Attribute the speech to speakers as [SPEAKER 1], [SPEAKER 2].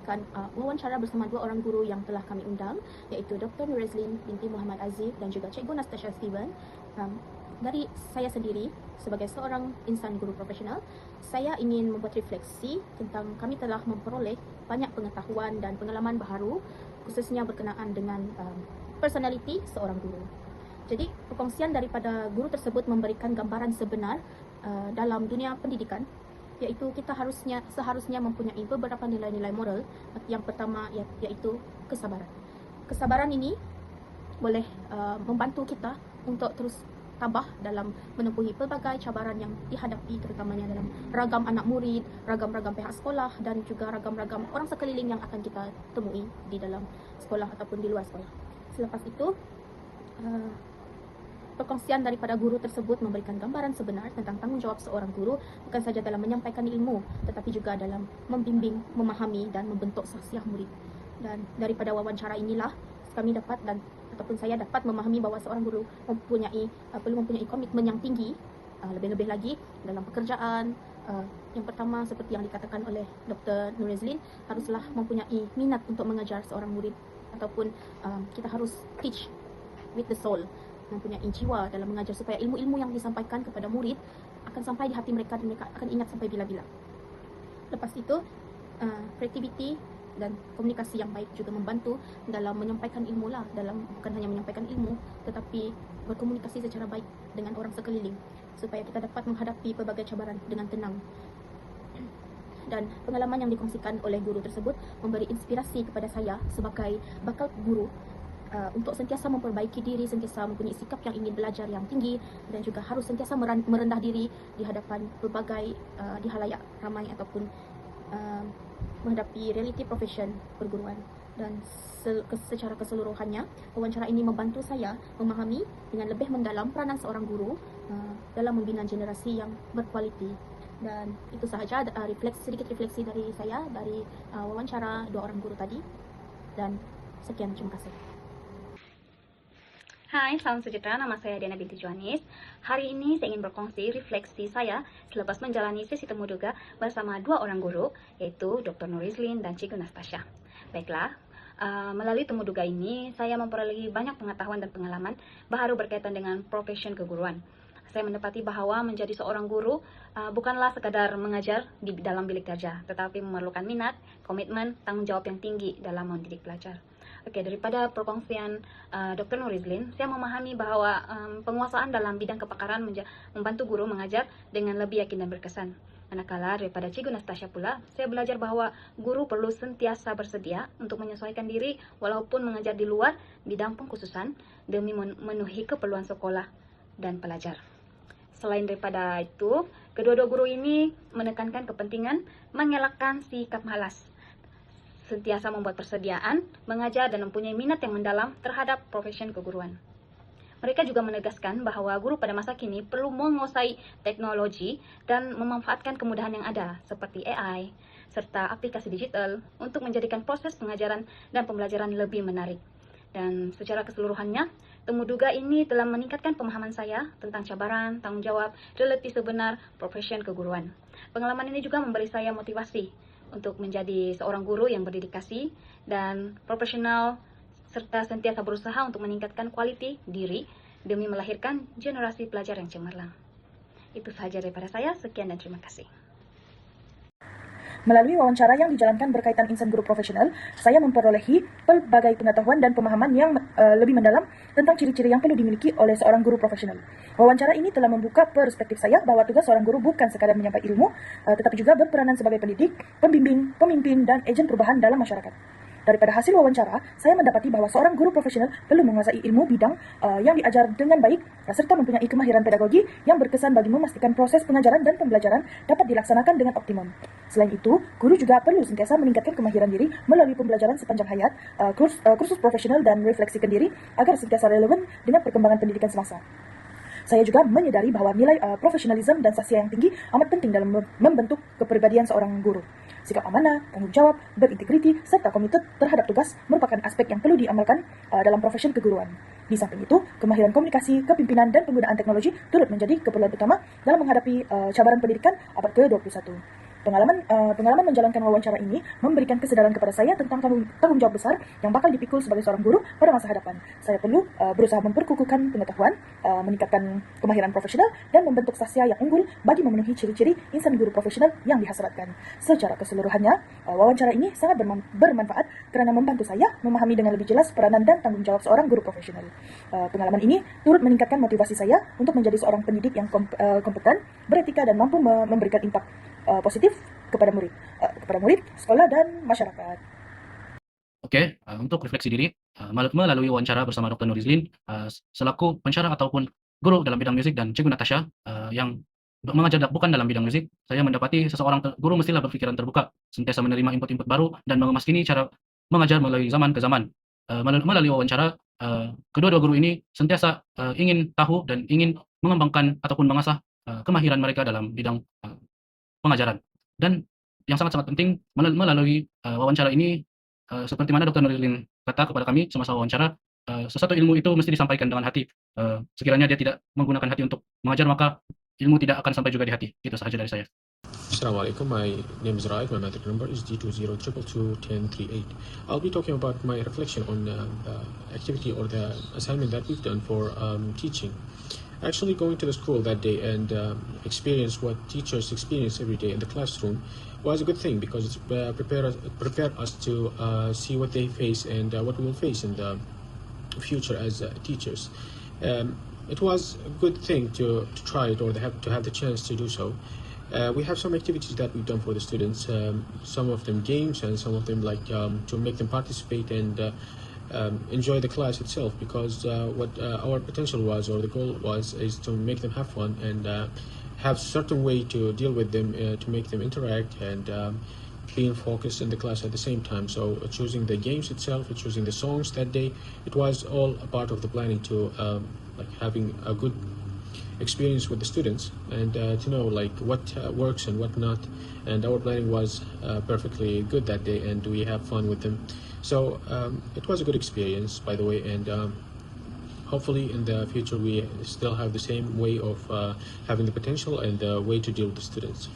[SPEAKER 1] menyampaikan wawancara bersama dua orang guru yang telah kami undang, iaitu Dr. Nurizlin binti Muhammad Azif dan juga Cikgu Nastasha Steven. Dari saya sendiri, sebagai seorang insan guru profesional, saya ingin membuat refleksi tentang kami telah memperoleh banyak pengetahuan dan pengalaman baharu, khususnya berkenaan dengan personality seorang guru. Jadi, perkongsian daripada guru tersebut memberikan gambaran sebenar dalam dunia pendidikan, iaitu kita seharusnya mempunyai beberapa nilai-nilai moral. Yang pertama iaitu kesabaran. Kesabaran ini boleh membantu kita untuk terus tabah dalam menempuhi pelbagai cabaran yang dihadapi, terutamanya dalam ragam anak murid, ragam-ragam pihak sekolah dan juga ragam-ragam orang sekeliling yang akan kita temui di dalam sekolah ataupun di luar sekolah. Selepas itu, perkongsian daripada guru tersebut memberikan gambaran sebenar tentang tanggungjawab seorang guru, bukan saja dalam menyampaikan ilmu, tetapi juga dalam membimbing, memahami dan membentuk sahsiah murid. Dan daripada wawancara inilah kami dapat ataupun saya dapat memahami bahawa seorang guru perlu mempunyai komitmen yang tinggi, lebih-lebih lagi dalam pekerjaan. Yang pertama, seperti yang dikatakan oleh Dr. Nurizlin, haruslah mempunyai minat untuk mengajar seorang murid, ataupun kita harus teach with the soul, mempunyai jiwa dalam mengajar supaya ilmu-ilmu yang disampaikan kepada murid akan sampai di hati mereka dan mereka akan ingat sampai bila-bila. Lepas itu, kreativiti dan komunikasi yang baik juga membantu dalam menyampaikan ilmu lah, bukan hanya menyampaikan ilmu tetapi berkomunikasi secara baik dengan orang sekeliling supaya kita dapat menghadapi pelbagai cabaran dengan tenang. Dan pengalaman yang dikongsikan oleh guru tersebut memberi inspirasi kepada saya sebagai bakal guru untuk sentiasa memperbaiki diri, sentiasa mempunyai sikap yang ingin belajar yang tinggi, dan juga harus sentiasa merendah diri di hadapan berbagai di halayak ramai ataupun menghadapi realiti profesion perguruan. Dan secara keseluruhannya, wawancara ini membantu saya memahami dengan lebih mendalam peranan seorang guru dalam membina generasi yang berkualiti. Dan itu sahaja sedikit refleksi dari saya dari wawancara dua orang guru tadi. Dan sekian, terima kasih.
[SPEAKER 2] Hai, salam sejahtera, nama saya Diana binti Johanis. Hari ini saya ingin berkongsi refleksi saya selepas menjalani sesi temu duga bersama dua orang guru, yaitu Dr. Nurizlin dan Cikgu Nastasha. Baiklah, melalui temu duga ini, saya memperoleh banyak pengetahuan dan pengalaman baru berkaitan dengan profesion keguruan. Saya mendapati bahwa menjadi seorang guru bukanlah sekadar mengajar di dalam bilik kerja, tetapi memerlukan minat, komitmen, tanggung jawab yang tinggi dalam mendidik pelajar. Oke, daripada perkongsian Dr. Nurizlin, saya memahami bahwa penguasaan dalam bidang kepakaran membantu guru mengajar dengan lebih yakin dan berkesan. Manakala daripada Cikgu Nastasha pula, saya belajar bahwa guru perlu sentiasa bersedia untuk menyesuaikan diri walaupun mengajar di luar bidang pengkhususan demi memenuhi keperluan sekolah dan pelajar. Selain daripada itu, kedua-dua guru ini menekankan kepentingan mengelakkan sikap malas, sentiasa membuat persediaan, mengajar dan mempunyai minat yang mendalam terhadap profesion keguruan. Mereka juga menegaskan bahwa guru pada masa kini perlu menguasai teknologi dan memanfaatkan kemudahan yang ada seperti AI serta aplikasi digital untuk menjadikan proses pengajaran dan pembelajaran lebih menarik. Dan secara keseluruhannya, temu duga ini telah meningkatkan pemahaman saya tentang cabaran, tanggung jawab, realiti sebenar profesion keguruan. Pengalaman ini juga memberi saya motivasi untuk menjadi seorang guru yang berdedikasi dan profesional serta sentiasa berusaha untuk meningkatkan kualiti diri demi melahirkan generasi pelajar yang cemerlang. Itu sahaja daripada saya. Sekian dan terima kasih.
[SPEAKER 3] Melalui wawancara yang dijalankan berkaitan insan guru profesional, saya memperolehi pelbagai pengetahuan dan pemahaman yang lebih mendalam tentang ciri-ciri yang perlu dimiliki oleh seorang guru profesional. Wawancara ini telah membuka perspektif saya bahwa tugas seorang guru bukan sekadar menyampaikan ilmu, tetapi juga berperanan sebagai pendidik, pembimbing, pemimpin, dan ejen perubahan dalam masyarakat. Daripada hasil wawancara, saya mendapati bahwa seorang guru profesional perlu menguasai ilmu bidang yang diajar dengan baik serta mempunyai kemahiran pedagogi yang berkesan bagi memastikan proses pengajaran dan pembelajaran dapat dilaksanakan dengan optimum. Selain itu, guru juga perlu sentiasa meningkatkan kemahiran diri melalui pembelajaran sepanjang hayat, kursus profesional dan refleksikan diri agar sentiasa relevan dengan perkembangan pendidikan semasa. Saya juga menyadari bahwa nilai profesionalisme dan sahsia yang tinggi amat penting dalam membentuk kepribadian seorang guru. Sikap amanah, tanggung jawab, berintegriti, serta komited terhadap tugas merupakan aspek yang perlu diamalkan dalam profesi keguruan. Di samping itu, kemahiran komunikasi, kepimpinan, dan penggunaan teknologi turut menjadi keperluan utama dalam menghadapi cabaran pendidikan abad ke-21. Pengalaman menjalankan wawancara ini memberikan kesadaran kepada saya tentang tanggung jawab besar yang bakal dipikul sebagai seorang guru pada masa hadapan. Saya perlu berusaha memperkukuhkan pengetahuan, meningkatkan kemahiran profesional, dan membentuk sasya yang unggul bagi memenuhi ciri-ciri insan guru profesional yang dihasratkan. Secara keseluruhannya, wawancara ini sangat bermanfaat karena membantu saya memahami dengan lebih jelas peranan dan tanggung jawab seorang guru profesional. Pengalaman ini turut meningkatkan motivasi saya untuk menjadi seorang pendidik yang kompeten, beretika, dan mampu memberikan impak positif kepada murid, sekolah, dan masyarakat.
[SPEAKER 4] Oke, untuk refleksi diri, melalui wawancara bersama Dr. Nurizlin, selaku pensyarah ataupun guru dalam bidang musik, dan Cikgu Natasha yang mengajar bukan dalam bidang musik, saya mendapati seseorang guru mestilah berpikiran terbuka, sentiasa menerima input-input baru, dan mengemas kini cara mengajar melalui zaman ke zaman. Melalui wawancara, kedua-dua guru ini sentiasa ingin tahu dan ingin mengembangkan ataupun mengasah kemahiran mereka dalam bidang pengajaran. Dan yang sangat-sangat penting melalui wawancara ini, seperti mana Dr. Nurizlin kata kepada kami semasa wawancara, sesuatu ilmu itu mesti disampaikan dengan hati. Sekiranya dia tidak menggunakan hati untuk mengajar, maka ilmu tidak akan sampai juga di hati. Itu sahaja dari saya.
[SPEAKER 5] Assalamualaikum, my name is Raid, my matric number is D2022221038. I'll be talking about my reflection on the activity or the assignment that we've done for teaching. Actually going to the school that day and experience what teachers experience every day in the classroom was a good thing, because it prepared us to see what they face and what we will face in the future as teachers. It was a good thing to try it, or to have the chance to do so. We have some activities that we've done for the students, some of them games, and some of them like to make them participate and enjoy the class itself, because what our potential was, or the goal was, is to make them have fun and have certain way to deal with them, to make them interact and being focused in the class at the same time. So choosing the games itself, choosing the songs that day, it was all a part of the planning to like having a good experience with the students and to know like what works and what not. And our planning was perfectly good that day, and we have fun with them. So it was a good experience, by the way, and hopefully in the future we still have the same way of having the potential and the way to deal with the students.